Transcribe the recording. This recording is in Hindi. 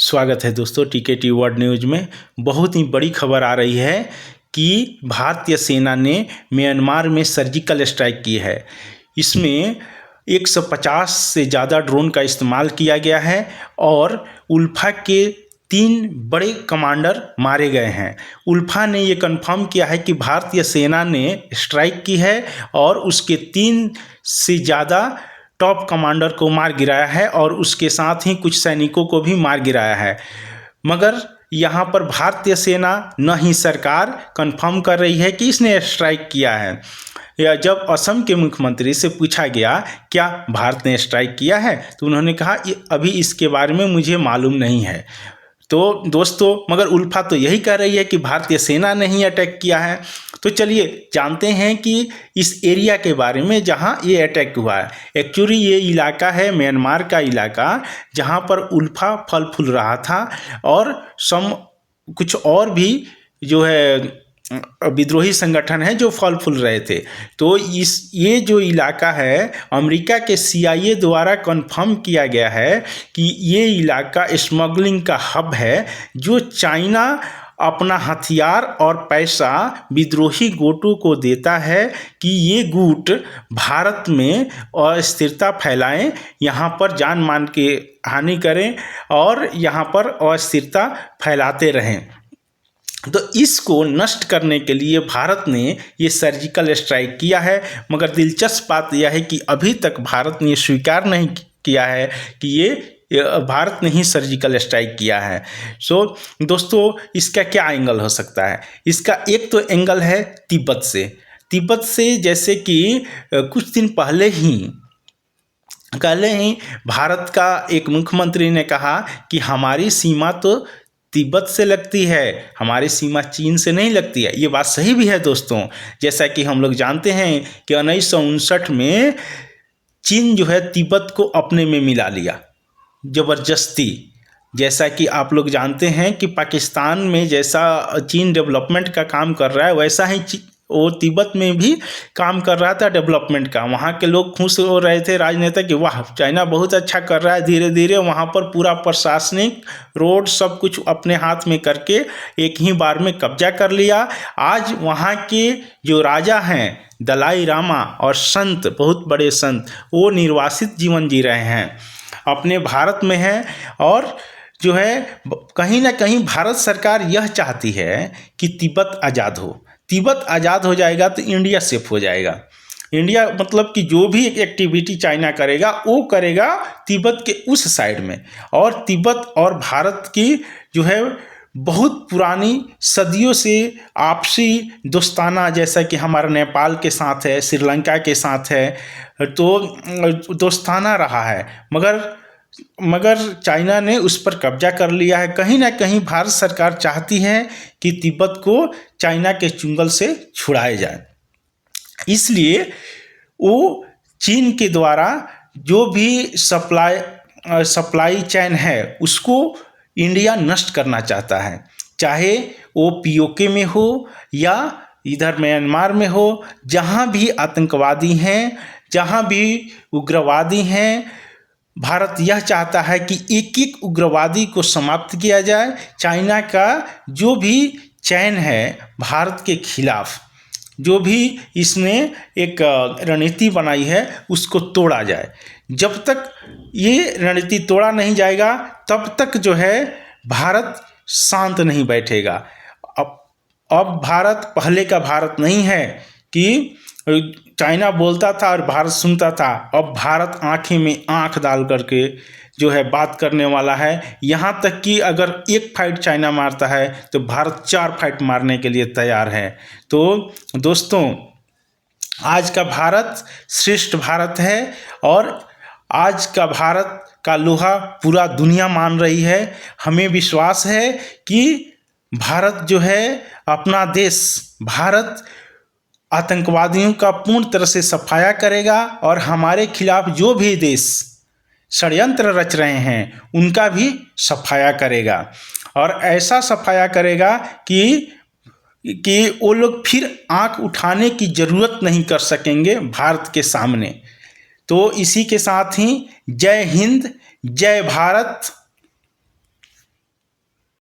स्वागत है दोस्तों टीके टी वर्ल्ड न्यूज़ में। बहुत ही बड़ी खबर आ रही है कि भारतीय सेना ने म्यांमार में सर्जिकल स्ट्राइक की है। इसमें 150 से ज़्यादा ड्रोन का इस्तेमाल किया गया है और उल्फा के 3 बड़े कमांडर मारे गए हैं। उल्फा ने ये कन्फर्म किया है कि भारतीय सेना ने स्ट्राइक की है और उसके 3 से ज़्यादा टॉप कमांडर को मार गिराया है और उसके साथ ही कुछ सैनिकों को भी मार गिराया है। मगर यहाँ पर भारतीय सेना न ही सरकार कंफर्म कर रही है कि इसने स्ट्राइक किया है। या जब असम के मुख्यमंत्री से पूछा गया क्या भारत ने स्ट्राइक किया है तो उन्होंने कहा अभी इसके बारे में मुझे मालूम नहीं है। तो दोस्तों मगर उल्फा तो यही कह रही है कि भारतीय सेना ने ही अटैक किया है। तो चलिए जानते हैं कि इस एरिया के बारे में जहां ये अटैक हुआ है। एक्चुअली ये इलाका है म्यांमार का इलाका जहां पर उल्फा फल फूल रहा था और कुछ और भी जो है विद्रोही संगठन है जो फल फूल रहे थे। तो ये जो इलाका है अमेरिका के CIA द्वारा कंफर्म किया गया है कि ये इलाका स्मगलिंग का हब है, जो चाइना अपना हथियार और पैसा विद्रोही गुटों को देता है कि ये गुट भारत में अस्थिरता फैलाएं, यहाँ पर जान मान के हानि करें और यहाँ पर अस्थिरता फैलाते रहें। तो इसको नष्ट करने के लिए भारत ने ये सर्जिकल स्ट्राइक किया है। मगर दिलचस्प बात यह है कि अभी तक भारत ने स्वीकार नहीं किया है कि ये भारत ने ही सर्जिकल स्ट्राइक किया है। सो दोस्तों इसका क्या एंगल हो सकता है? इसका एक तो एंगल है तिब्बत से, जैसे कि कुछ दिन पहले ही भारत का एक मुख्यमंत्री ने कहा कि हमारी सीमा तो तिब्बत से लगती है, हमारी सीमा चीन से नहीं लगती है। ये बात सही भी है दोस्तों। जैसा कि हम लोग जानते हैं कि 1959 में चीन जो है तिब्बत को अपने में मिला लिया ज़बरदस्ती। जैसा कि आप लोग जानते हैं कि पाकिस्तान में जैसा चीन डेवलपमेंट का काम कर रहा है वैसा ही वो तिब्बत में भी काम कर रहा था डेवलपमेंट का। वहाँ के लोग खुश हो रहे थे राजनेता कि वाह चाइना बहुत अच्छा कर रहा है। धीरे धीरे वहाँ पर पूरा प्रशासनिक रोड सब कुछ अपने हाथ में करके एक ही बार में कब्जा कर लिया। आज वहाँ के जो राजा हैं दलाई लामा और संत, बहुत बड़े संत, वो निर्वासित जीवन जी रहे हैं, अपने भारत में हैं। और जो है कहीं ना कहीं भारत सरकार यह चाहती है कि तिब्बत आज़ाद हो। तिब्बत आज़ाद हो जाएगा तो इंडिया सेफ हो जाएगा। इंडिया मतलब कि जो भी एक्टिविटी चाइना करेगा वो करेगा तिब्बत के उस साइड में। और तिब्बत और भारत की जो है बहुत पुरानी सदियों से आपसी दोस्ताना, जैसा कि हमारा नेपाल के साथ है, श्रीलंका के साथ है, तो दोस्ताना रहा है। मगर चाइना ने उस पर कब्जा कर लिया है। कहीं ना कहीं भारत सरकार चाहती है कि तिब्बत को चाइना के चुंगल से छुड़ाया जाए। इसलिए वो चीन के द्वारा जो भी सप्लाई चैन है उसको इंडिया नष्ट करना चाहता है, चाहे वो POK में हो या इधर म्यांमार में हो। जहाँ भी आतंकवादी हैं, जहाँ भी उग्रवादी हैं, भारत यह चाहता है कि एक एक उग्रवादी को समाप्त किया जाए। चाइना का जो भी चैन है भारत के खिलाफ, जो भी इसने एक रणनीति बनाई है उसको तोड़ा जाए। जब तक ये रणनीति तोड़ा नहीं जाएगा तब तक जो है भारत शांत नहीं बैठेगा। अब भारत पहले का भारत नहीं है कि चाइना बोलता था और भारत सुनता था। अब भारत आंखें में आंख डाल करके जो है बात करने वाला है। यहाँ तक कि अगर एक फाइट चाइना मारता है तो भारत 4 फाइट मारने के लिए तैयार है। तो दोस्तों आज का भारत श्रेष्ठ भारत है और आज का भारत का लोहा पूरा दुनिया मान रही है। हमें विश्वास है कि भारत जो है अपना देश, भारत आतंकवादियों का पूर्ण तरह से सफाया करेगा और हमारे खिलाफ जो भी देश षड्यंत्र रच रहे हैं उनका भी सफाया करेगा। और ऐसा सफाया करेगा कि वो लोग फिर आंख उठाने की ज़रूरत नहीं कर सकेंगे भारत के सामने। तो इसी के साथ ही जय हिंद, जय भारत।